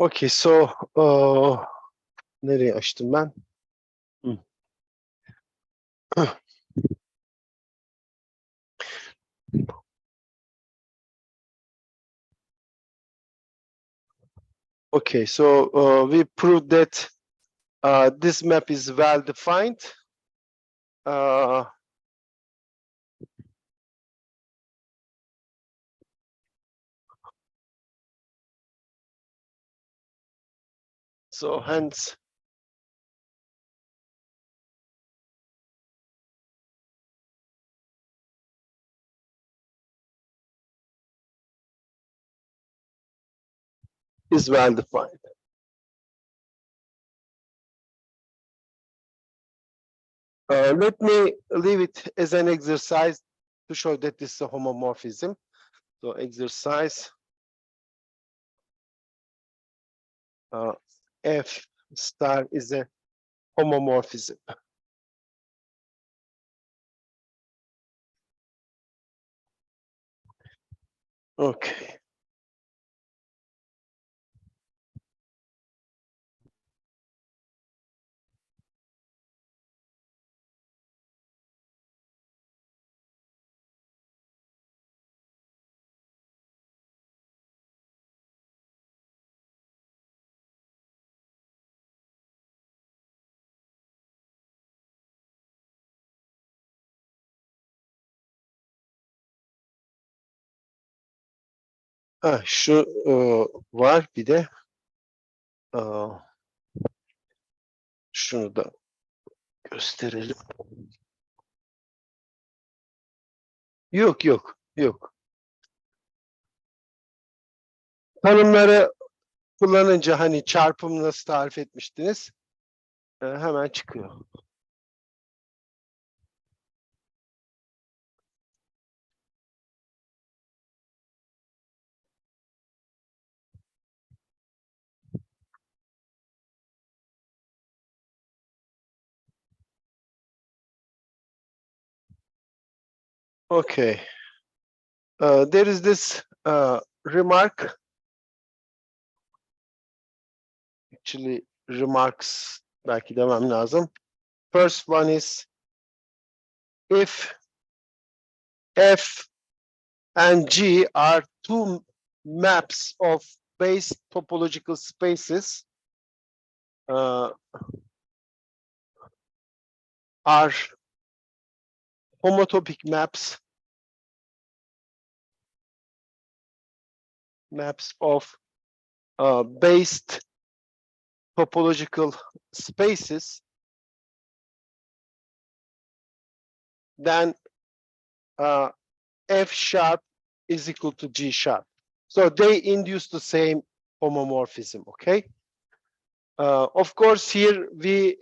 Okay, so nereye açtım ben? Okay, so we proved that this map is well defined. So hence is well defined. Let me leave it as an exercise to show that this is a homomorphism. So exercise F star is a homomorphism. Okay. Şu var bir de şunu da gösterelim. Yok. Tanımları kullanınca hani çarpımı nasıl tarif etmiştiniz? Hemen çıkıyor. Okay. There is this remark. Actually, remarks belki demem lazım. First one is if F and G are two maps of base topological spaces, are homotopic maps of based topological spaces, then F sharp is equal to G sharp. So they induce the same homomorphism, okay? Of course, here we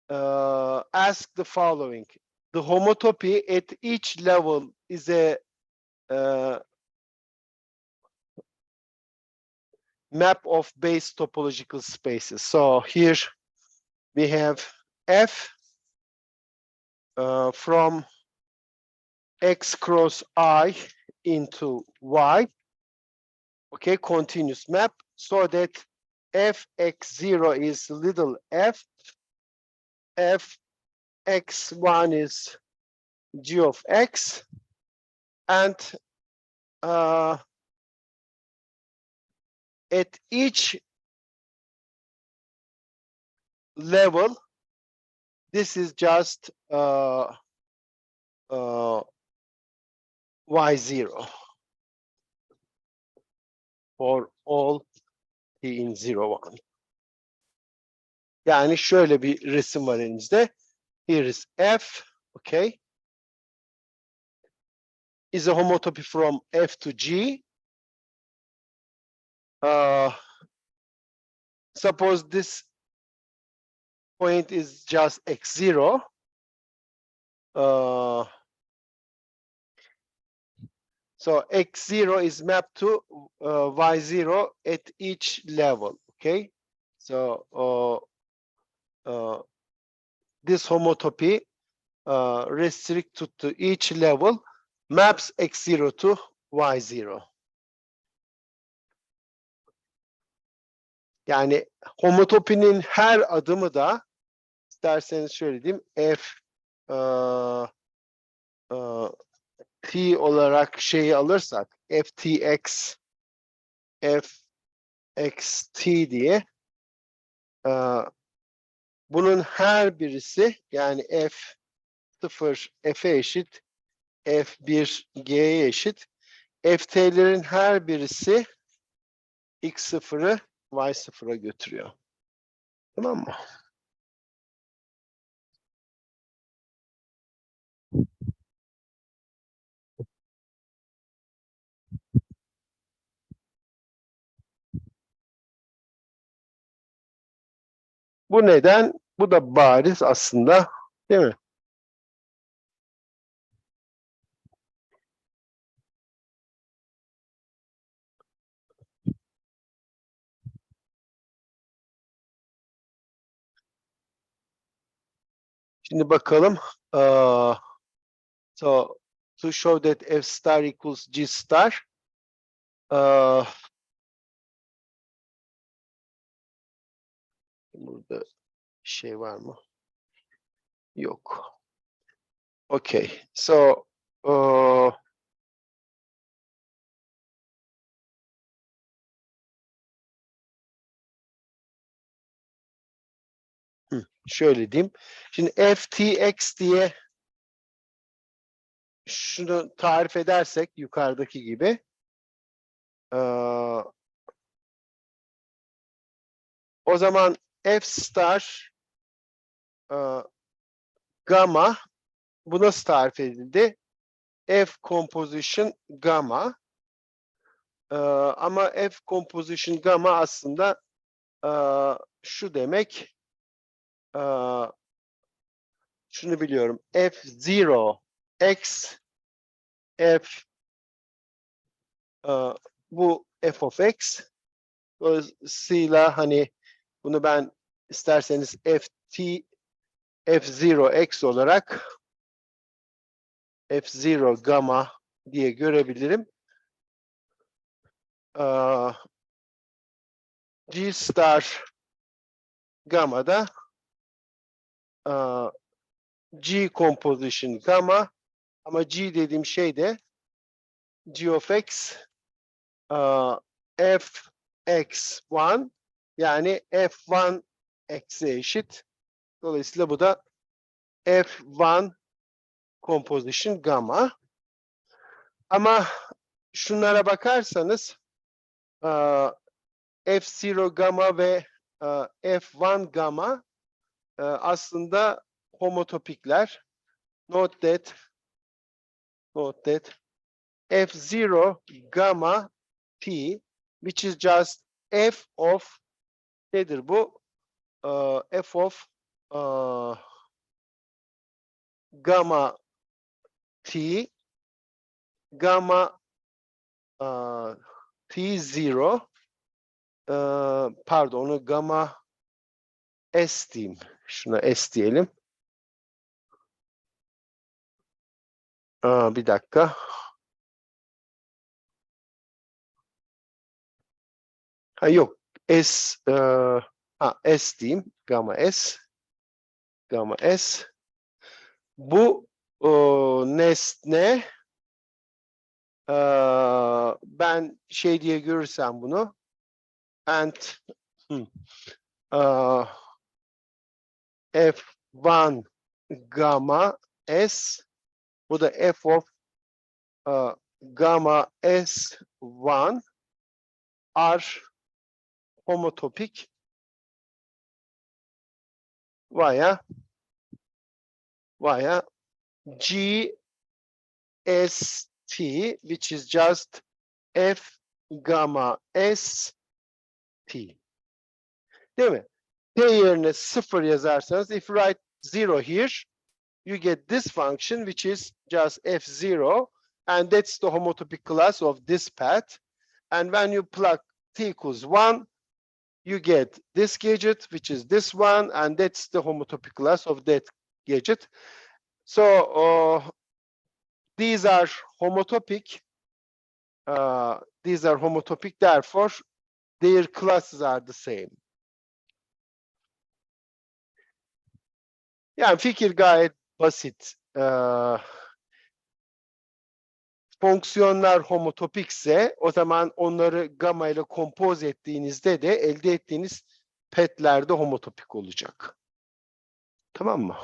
ask the following. The homotopy at each level is a map of base topological spaces. So here we have F from X cross I into Y, okay, continuous map, so that Fx0 is little f, Fx1 is g of x, and at each level, this is just y0 for all t in 0, 1. Yani şöyle bir resim var elinizde. Here is F, okay, is a homotopy from F to G. Suppose this point is just x0. So x0 is mapped to y0 at each level, okay? So this homotopy restricted to each level maps x0 to y0. Yani homotopinin her adımı da isterseniz şöyle diyeyim f t olarak şeyi alırsak ftx fxt diye bunun her birisi yani f0 f'e eşit f1 g'ye eşit ft'lerin her birisi x0'ı y0'a götürüyor. Tamam mı? Bu neden? Bu da bariz aslında, değil mi? Şimdi bakalım. So to show that f star equals g star, burada şey var mı? Yok. Okay. So şöyle diyeyim. Şimdi ftx diye şunu tarif edersek yukarıdaki gibi o zaman f star gamma bu nasıl tarif edildi? F composition gamma ama F composition gamma aslında şu demek şunu biliyorum F0 X F bu F of X dolayısıyla hani bunu ben isterseniz F0 X olarak F0 gamma diye görebilirim. G star gamma da G composition gamma ama G dediğim şey de G of X fx1 yani f1 x'e eşit. Dolayısıyla bu da f1 composition gamma. Ama şunlara bakarsanız f0 gamma ve f1 gamma aslında homotopikler. Note that f0 gamma t which is just f of nedir bu? F of gamma t gamma t0 pardon onu gamma s diyeyim. Şuna s diyelim. Bir dakika. Ha yok. S S diyeyim. Gamma S. Gamma S. Bu nesne ben şey diye görürsem bunu and F1 gamma S bu da F of gamma S1 are homotopik via G S T which is just F gamma S T. Değil mi? T yerine 0 yazarsanız if you write 0 here you get this function which is just F0 and that's the homotopic class of this path. And when you plug T equals 1 you get this gadget which is this one and that's the homotopic class of that gadget. So these are homotopic. Therefore their classes are the same. Yani fikir gayet basit. Fonksiyonlar homotopikse o zaman onları gamma ile kompoz ettiğinizde de elde ettiğiniz petler de homotopik olacak. Tamam mı?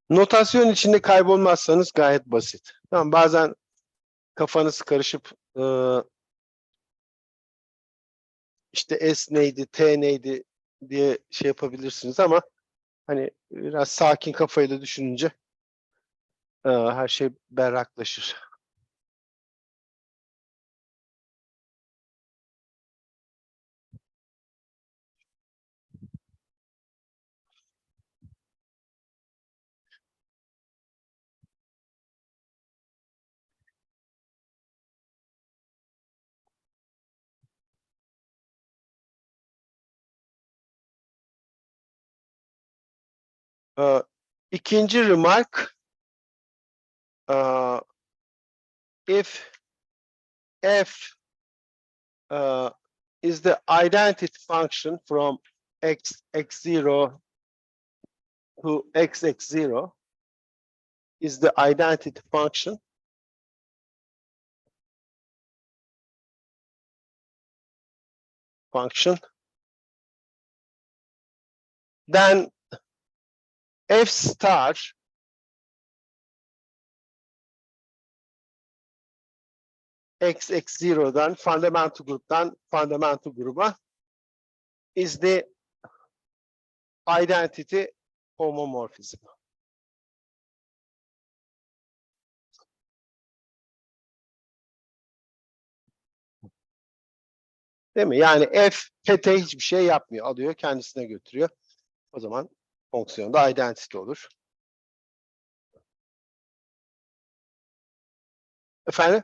Notasyon içinde kaybolmazsanız gayet basit. Tamam, bazen kafanız karışıp işte S neydi, T neydi diye şey yapabilirsiniz ama hani biraz sakin kafayla düşününce her şey berraklaşır. İkinci remark, if f is the identity function from x0 to x0 is the identity function then f star x0'dan fundamental gruptan fundamental gruba is the identity homomorphism. Değil mi? Yani f pete hiçbir şey yapmıyor. Alıyor, kendisine götürüyor. O zaman fonksiyonda identity olur. Efendim?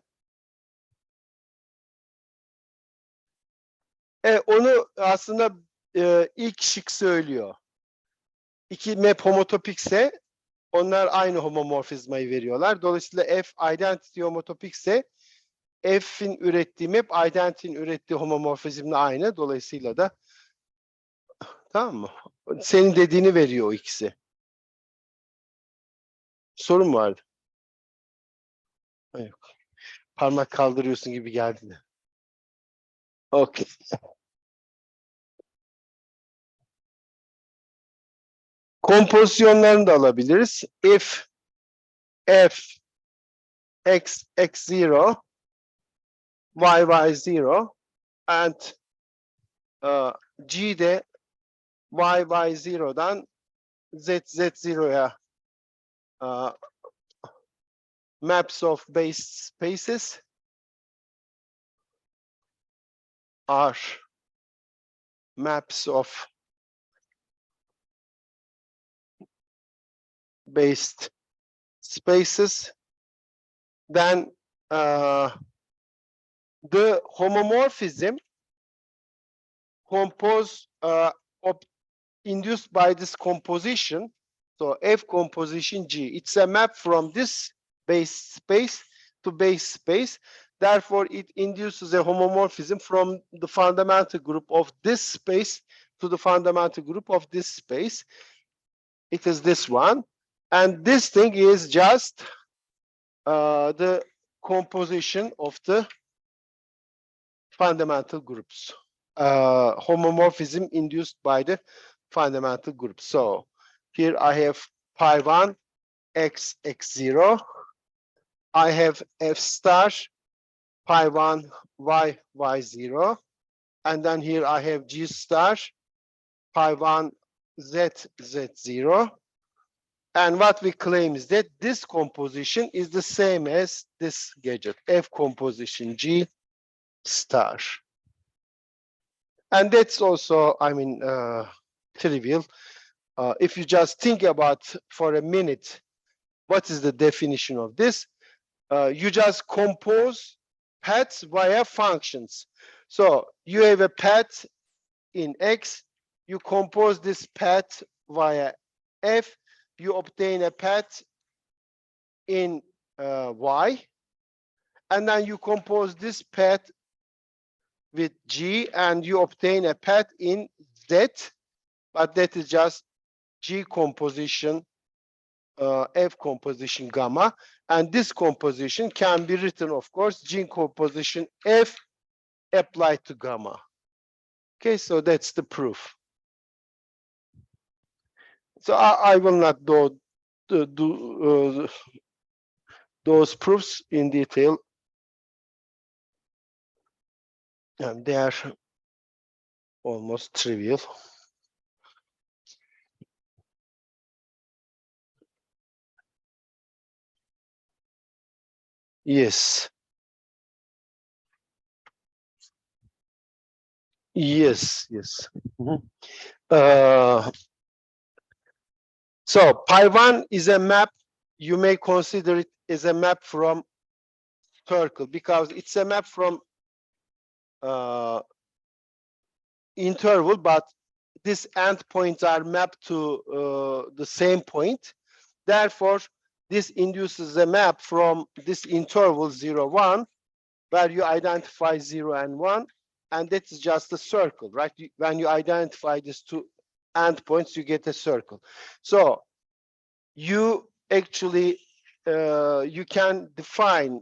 Onu aslında ilk şık söylüyor. İki map homotopikse onlar aynı homomorfizmayı veriyorlar. Dolayısıyla f identity homotopikse f'in ürettiği map identity'nin ürettiği homomorfizmle aynı. Dolayısıyla da tamam mı? Senin dediğini veriyor o ikisi. Sorun mu vardı? Yok. Parmak kaldırıyorsun gibi geldi de. Okay. Kompozisyonlarını da alabiliriz. If f x x0 y y0 and g de y y0'dan z z0'ya maps of base spaces are maps of based spaces, then the homomorphism induced by this composition, so F composition G, it's a map from this base space to base space. Therefore, it induces a homomorphism from the fundamental group of this space to the fundamental group of this space. It is this one. And this thing is just the composition of the fundamental groups. Homomorphism induced by the fundamental group. So here I have pi 1 x x0. I have f star pi 1 y y0. And then here I have g star pi 1 z z0. And what we claim is that this composition is the same as this gadget, F composition G star. And that's also, I mean, trivial. If you just think about for a minute, what is the definition of this? You just compose paths via functions. So you have a path in X, you compose this path via F, you obtain a path in Y, and then you compose this path with G, and you obtain a path in Z, but that is just G composition, F composition gamma, and this composition can be written, of course, G composition F applied to gamma. Okay, so that's the proof. So I will not do those proofs in detail, and they are almost trivial. Yes. Yes, yes. So pi1 is a map. You may consider it as a map from circle because it's a map from interval, but these endpoints are mapped to the same point. Therefore, this induces a map from this interval 0, 1, where you identify 0 and 1, and that is just a circle, right? When you identify these two endpoints, you get a circle. So you actually, you can define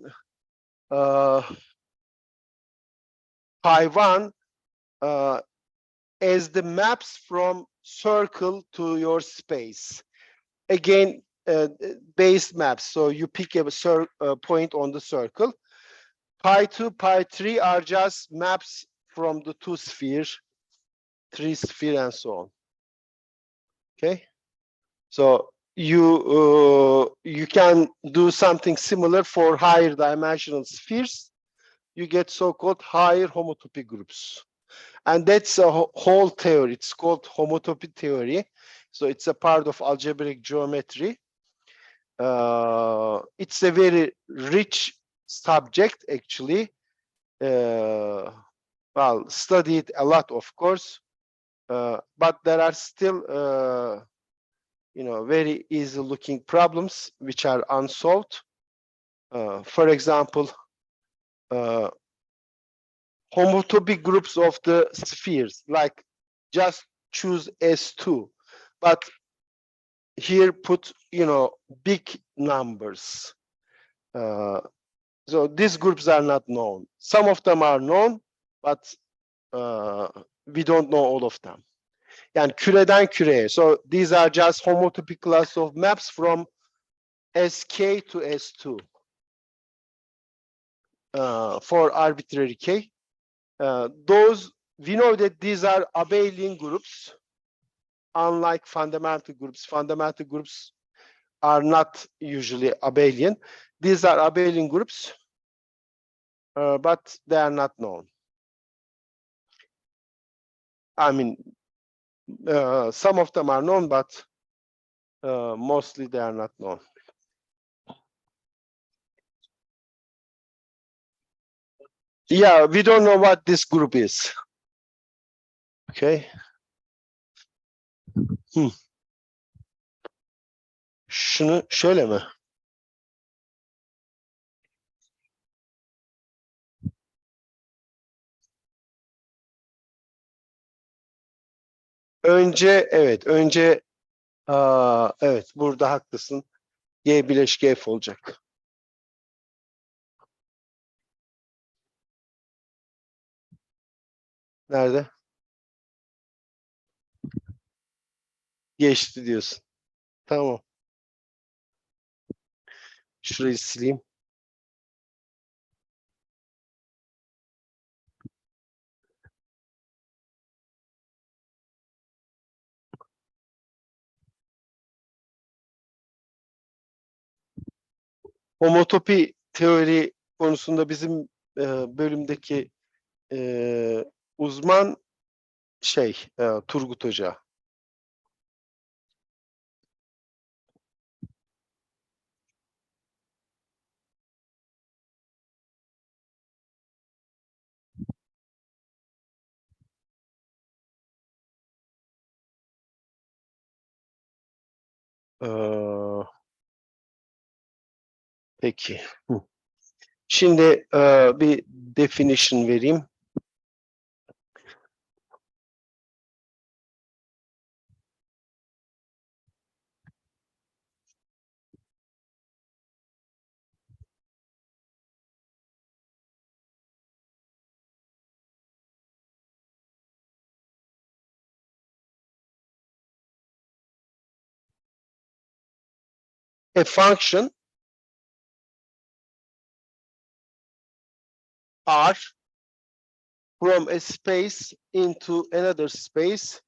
pi1 as the maps from circle to your space. Again, base maps. So you pick a point on the circle. Pi2, pi3 are just maps from the two spheres, three sphere, and so on. Okay, so you can do something similar for higher dimensional spheres. You get so-called higher homotopy groups. And that's a whole theory. It's called homotopy theory. So it's a part of algebraic geometry. It's a very rich subject, actually. Well, studied a lot, of course, but there are still, very easy-looking problems which are unsolved. For example, homotopy groups of the spheres, like just choose S2, but here put, big numbers. So these groups are not known. Some of them are known, but we don't know all of them. Yani küreden küreye. So these are just homotopy class of maps from SK to S2 for arbitrary K. Those, we know that these are abelian groups, unlike fundamental groups. Fundamental groups are not usually abelian. These are abelian groups, but they are not known. I mean, some of them are known, but mostly they are not known. Yeah, we don't know what this group is. Okay. Şunu şöyle mi? Önce evet, burada haklısın. G bileşki F olacak. Nerede? Geçti diyorsun. Tamam. Şurayı sileyim. Homotopi teori konusunda bizim bölümdeki uzman Turgut Hoca. Peki. Şimdi bir definition vereyim. A function R from a space into another space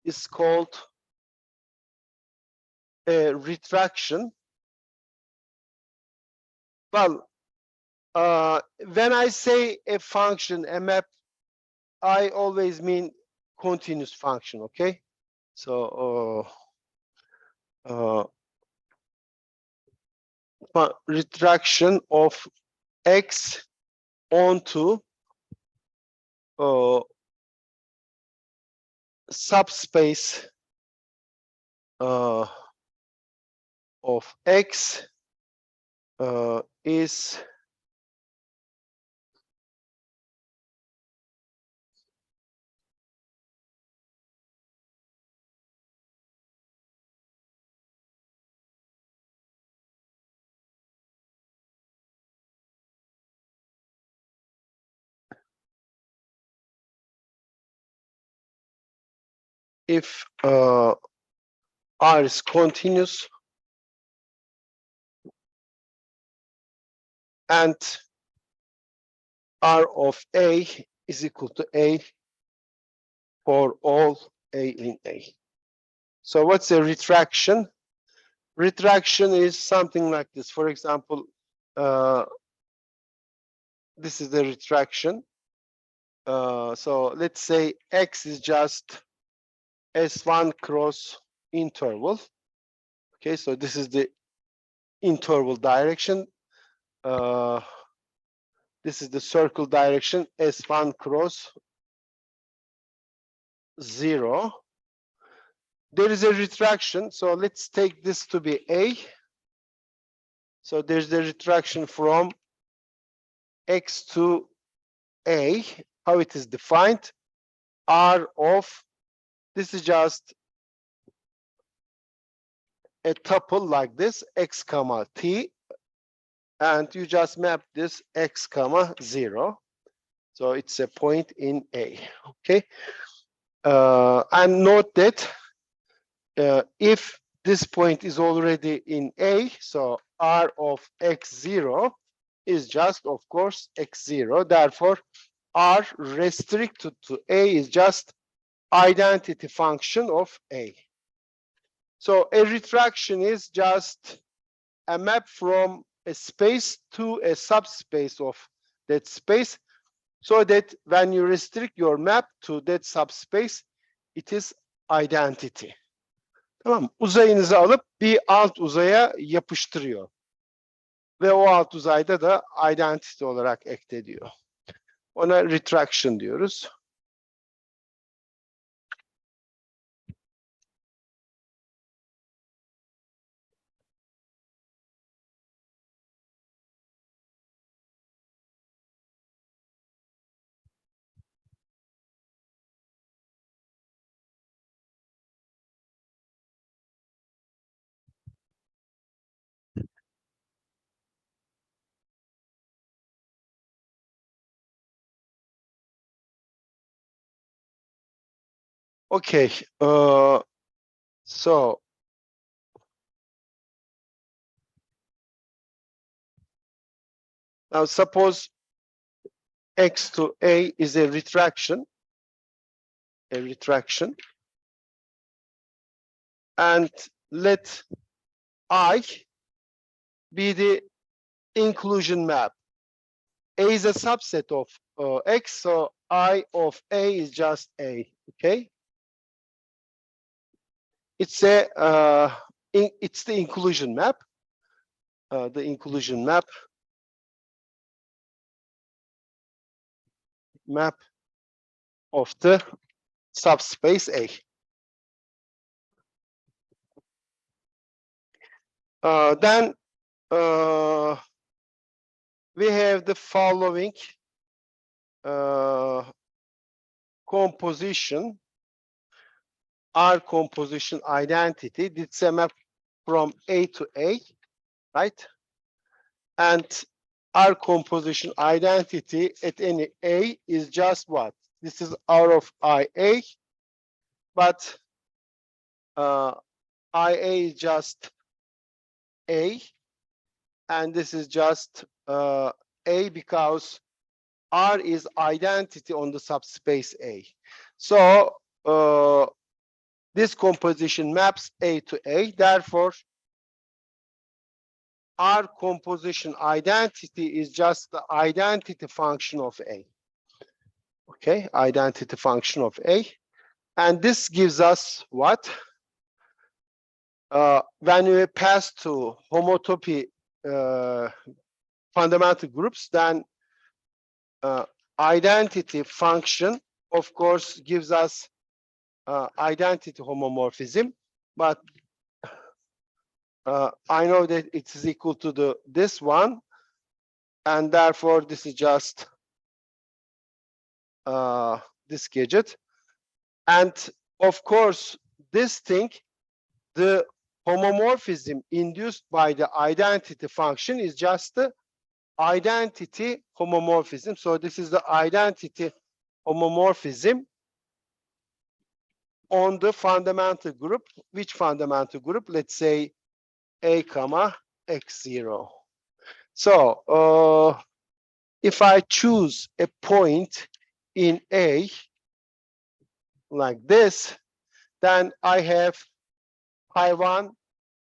is called a retraction. Well, when I say a function, a map, I always mean continuous function, okay? So, retraction of x onto subspace of x is if R is continuous and R of A is equal to A for all A in A. So what's a retraction? Retraction is something like this. For example, this is the retraction. So let's say X is just S1 cross interval. Okay, so this is the interval direction. This is the circle direction, S1 cross 0. There is a retraction, so let's take this to be A. So there's the retraction from X to A. How it is defined? R of, this is just a tuple like this, X comma T, and you just map this X comma 0. So it's a point in A, okay? And note that if this point is already in A, so R of X0 is just, of course, X0. Therefore, R restricted to A is just identity function of A. So a retraction is just a map from a space to a subspace of that space, so that when you restrict your map to that subspace, it is identity. Tamam, uzayınızı alıp bir alt uzaya yapıştırıyor. Ve o alt uzayda da identity olarak ekleniyor. Ona retraction diyoruz. Okay, so now suppose X to A is a retraction, and let I be the inclusion map. A is a subset of X, so I of A is just A, okay? It's a it's the inclusion map. The inclusion map of the subspace A. Then we have the following composition, R composition identity. It's a map from A to A, right? And R composition identity at any A is just what? This is R of IA, but IA is just A, and this is just A because R is identity on the subspace A. So this composition maps A to A. Therefore, R composition identity is just the identity function of A. Okay, identity function of A. And this gives us what? When we pass to homotopy fundamental groups, then identity function, of course, gives us identity homomorphism, but I know that it is equal to this one, and therefore this is just this gadget. And of course, this thing, the homomorphism induced by the identity function is just the identity homomorphism. So this is the identity homomorphism on the fundamental group. Which fundamental group? Let's say A comma X0. So if I choose a point in A like this, then I have pi1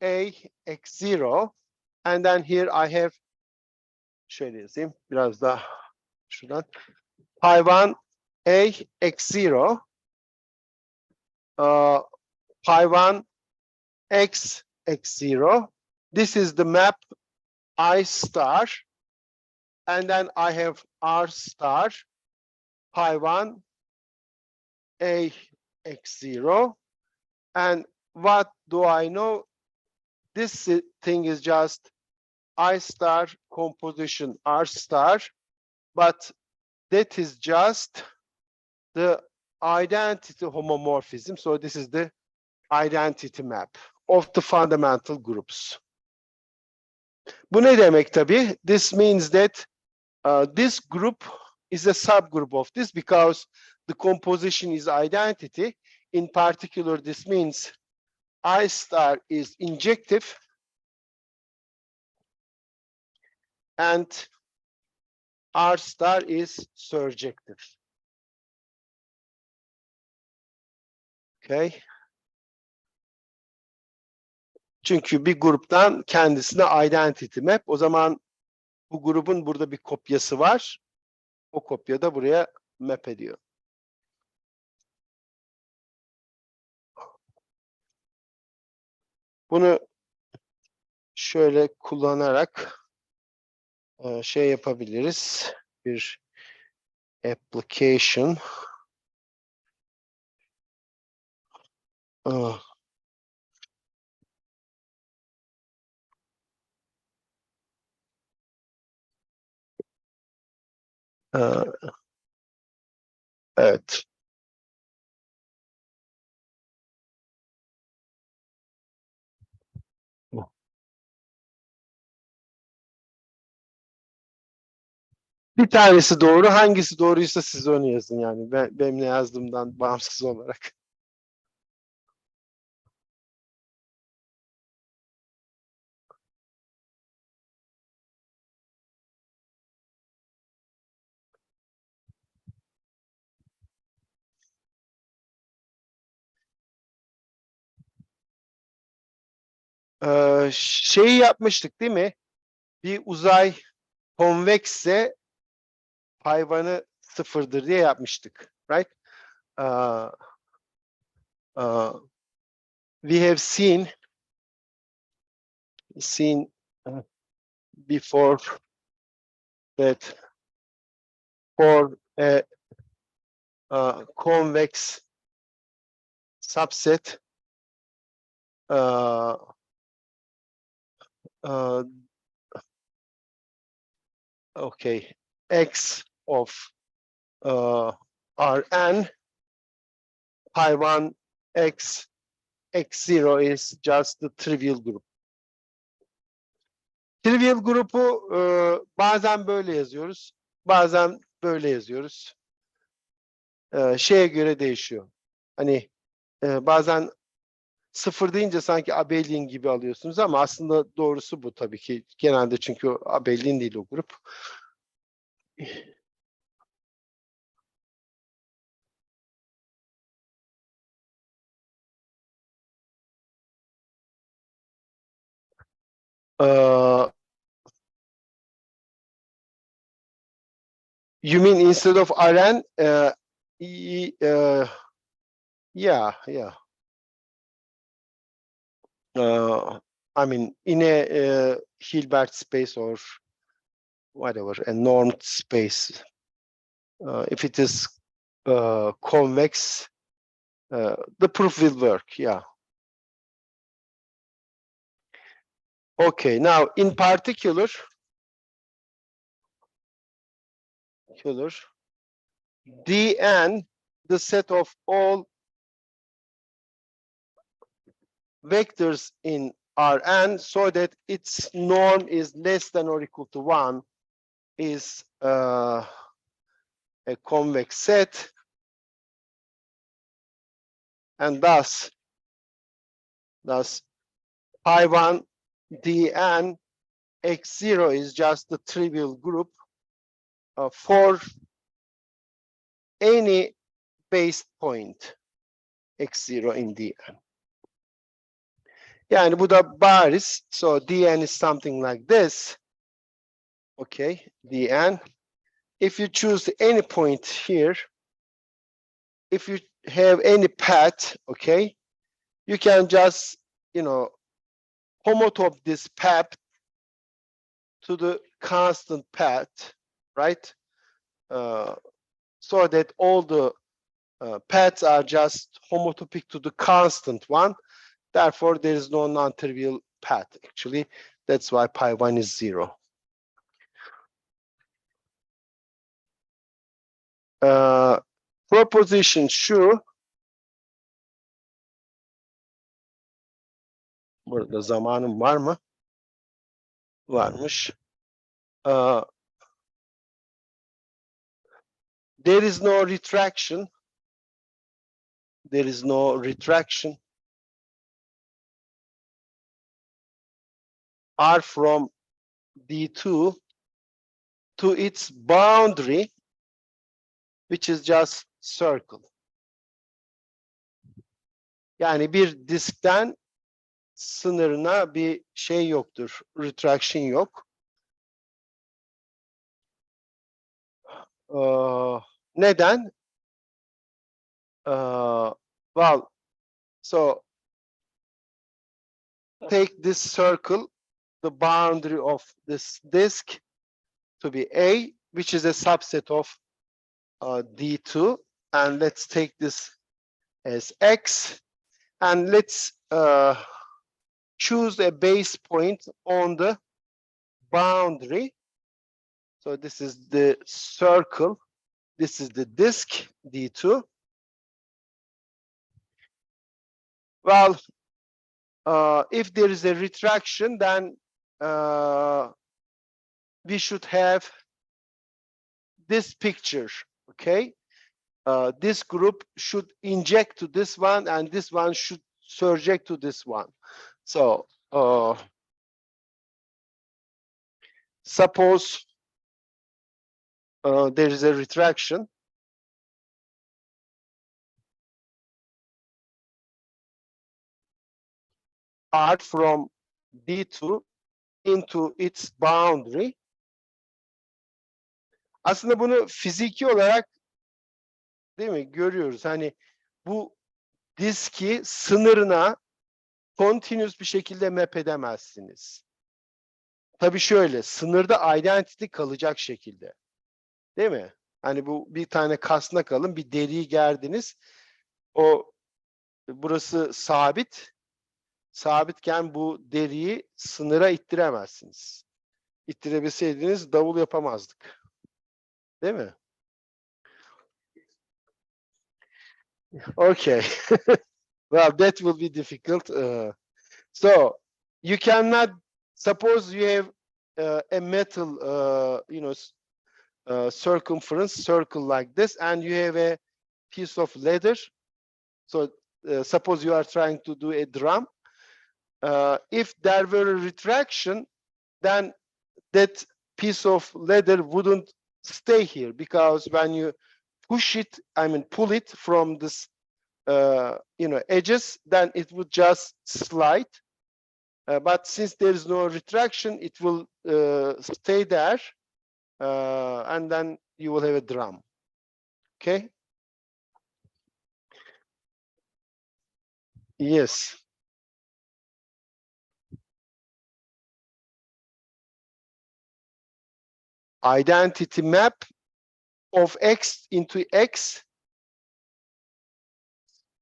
A X0, and then here I have, şöyle yazayım biraz daha şuradan, pi1 A X0, pi1 X X0. This is the map I star, and then I have R star, pi1 A X0. And what do I know? This thing is just I star composition R star, but that is just the identity homomorphism. So this is the identity map of the fundamental groups. Bu ne demek tabii? This means that this group is a subgroup of this because the composition is identity. In particular, this means I star is injective and R star is surjective. Okay. Çünkü bir gruptan kendisine identity map. O zaman bu grubun burada bir kopyası var. O kopya da buraya map ediyor. Bunu şöyle kullanarak şey yapabiliriz. Bir application. Evet. Bir tanesi doğru. Hangisi doğruysa siz onu yazın yani. Benim ne yazdığımdan bağımsız olarak. Şeyi yapmıştık değil mi? Bir uzay konveksse hayvanı sıfırdır diye yapmıştık. Right? We have seen before that for a convex subset okay, X of Rn, pi 1 X, X0 is just the trivial group. Trivial grubu bazen böyle yazıyoruz, bazen böyle yazıyoruz. Şeye göre değişiyor. Hani bazen sıfır deyince sanki abelian gibi alıyorsunuz ama aslında doğrusu bu tabii ki. Genelde çünkü abelian değil o grup. You mean instead of Rn? Yeah. I mean, in a Hilbert space or whatever, a normed space, if it is convex, the proof will work, yeah. Okay, now in particular, Dn, the set of all vectors in Rn so that its norm is less than or equal to 1 is a convex set, and thus pi 1 Dn X0 is just the trivial group for any base point X0 in Dn. Yani bu da bariz. So Dn is something like this. Okay, Dn. If you choose any point here, if you have any path, okay, you can just, homotop this path to the constant path, right? So that all the paths are just homotopic to the constant one. Therefore, there is no non-trivial path, actually. That's why pi 1 is 0. Proposition şu. Burada zamanım var mı? Varmış. There is no retraction. There is no retraction. R from D2 to its boundary, which is just circle. Yani bir diskten sınırına bir şey yoktur. Retraction yok. Neden? Well, so take this circle, the boundary of this disk to be A, which is a subset of D2, and let's take this as X, and let's choose a base point on the boundary. So this is the circle, this is the disk D2. Well, if there is a retraction, then we should have this picture, okay? This group should inject to this one, and this one should surject to this one. So suppose there is a retraction. R from D2 into its boundary. Aslında bunu fiziki olarak, değil mi, görüyoruz. Hani bu diski sınırına continuous bir şekilde map edemezsiniz. Tabii şöyle, sınırda identity kalacak şekilde. Değil mi? Hani bu bir tane kasnak alın, bir deriyi gerdiniz. Burası sabit. Sabitken bu deriyi sınıra ittiremezsiniz. ittirebilseydiniz davul yapamazdık. Değil mi? Okay. Well, that will be difficult. So you cannot suppose you have a metal, circumference circle like this, and you have a piece of leather. So suppose you are trying to do a drum. If there were a retraction, then that piece of leather wouldn't stay here, because when you push it, pull it from this, edges, then it would just slide. But since there is no retraction, it will stay there, and then you will have a drum. Okay? Yes. Identity map of X into X.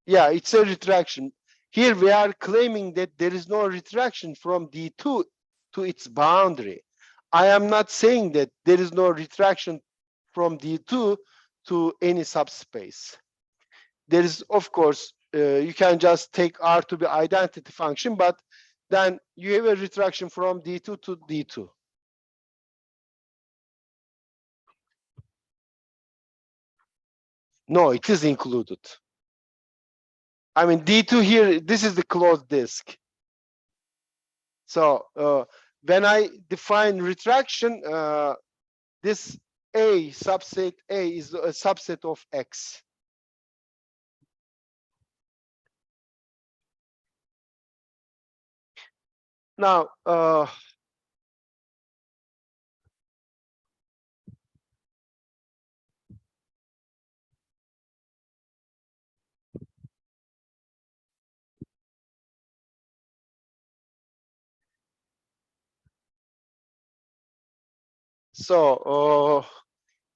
Yeah, it's a retraction. Here we are claiming that there is no retraction from D2 to its boundary. I am not saying that there is no retraction from D2 to any subspace. There is, of course, you can just take R to be identity function, but then you have a retraction from D2 to D2. No, it is included. D2 here, this is the closed disk. So when I define retraction, this A, subset A, is a subset of X. Now, so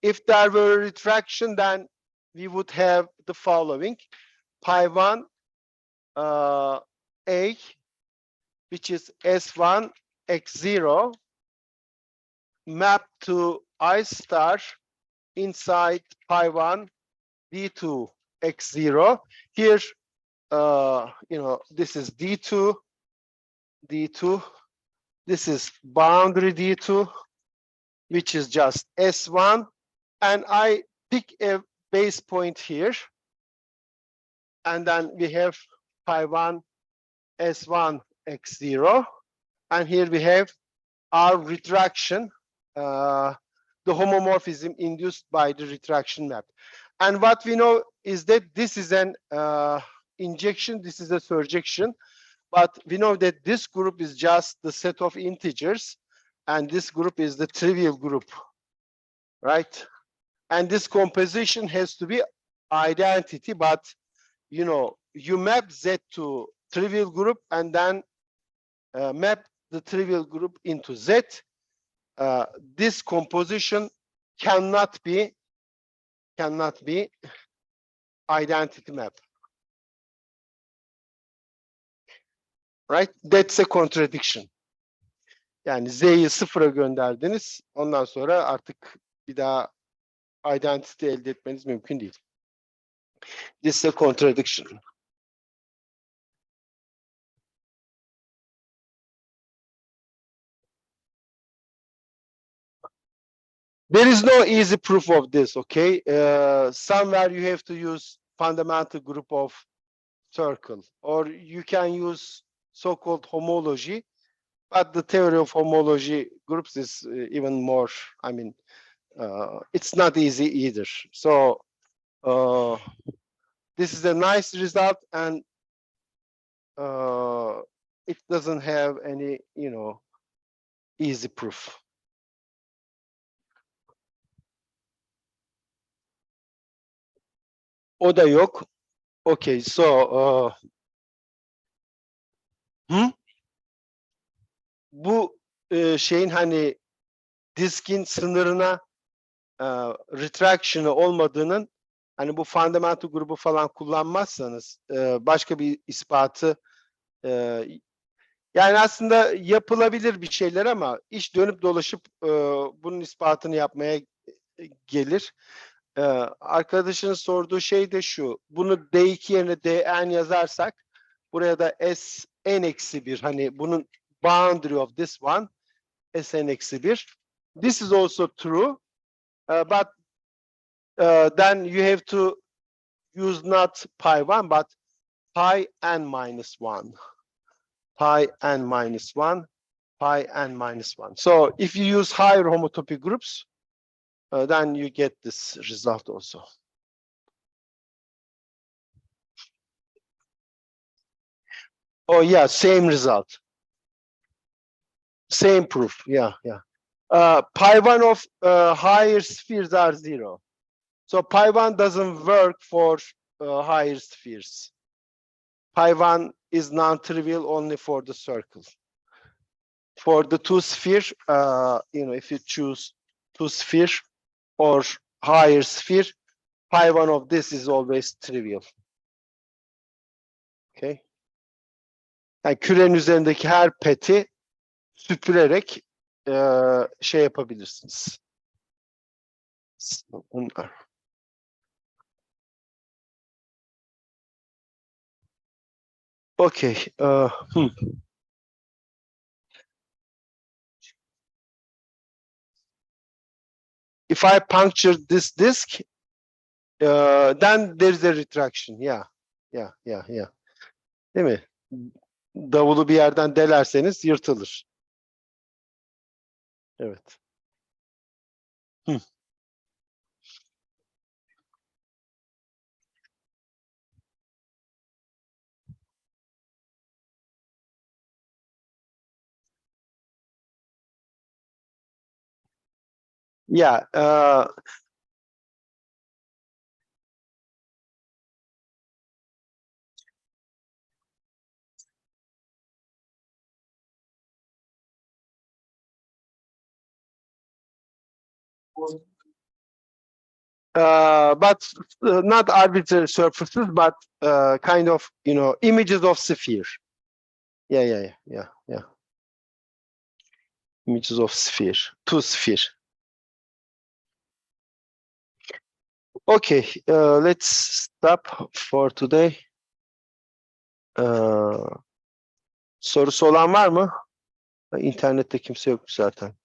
if there were retraction, then we would have the following: pi1 A, which is S1 X0, mapped to I star inside pi1 D2 X0. Here, this is D2, D2. This is boundary D2, which is just S1. And I pick a base point here. And then we have pi1 S1 X0. And here we have our retraction, the homomorphism induced by the retraction map. And what we know is that this is an injection, this is a surjection, but we know that this group is just the set of integers, and this group is the trivial group, right? And this composition has to be identity, but you map Z to trivial group and then map the trivial group into Z. This composition cannot be identity map. Right? That's a contradiction. Yani Z'yi sıfıra gönderdiniz. Ondan sonra artık bir daha identity elde etmeniz mümkün değil. This is a contradiction. There is no easy proof of this, okay? Somewhere you have to use fundamental group of circle, or you can use so-called homology, but the theory of homology groups is even more, it's not easy either. So this is a nice result, and it doesn't have any, easy proof. O da yok. Okay, so bu şeyin hani diskin sınırına retraction'ı olmadığının, hani bu fundamental grubu falan kullanmazsanız başka bir ispatı Yani aslında yapılabilir bir şeyler ama iş dönüp dolaşıp bunun ispatını yapmaya gelir. Arkadaşın sorduğu şey de şu. Bunu D2 yerine Dn yazarsak buraya da Sn-1 hani bunun boundary of this one Sn-1. This is also true. But then you have to use not pi1 but pi n minus 1. Pi n minus 1. Pi n minus 1. So if you use higher homotopy groups, then you get this result also. Oh yeah, same result. Same proof. Yeah, yeah. Pi1 of higher spheres are 0. So pi1 doesn't work for higher spheres. Pi1 is non-trivial only for the circle. For the two sphere, if you choose two sphere or higher sphere, pi1 of this is always trivial. Okay. Yani kürenin üzerindeki her peti süpürerek şey yapabilirsiniz. Okay. If I puncture this disk, then there's a retraction. Yeah. Yeah. Değil mi? Davulu bir yerden delerseniz yırtılır. Evet. Yeah. But not arbitrary surfaces, but kind of, images of sphere. Yeah. Images of sphere, two sphere. Okay, let's stop for today. Sorusu olan var mı? İnternette kimse yok zaten.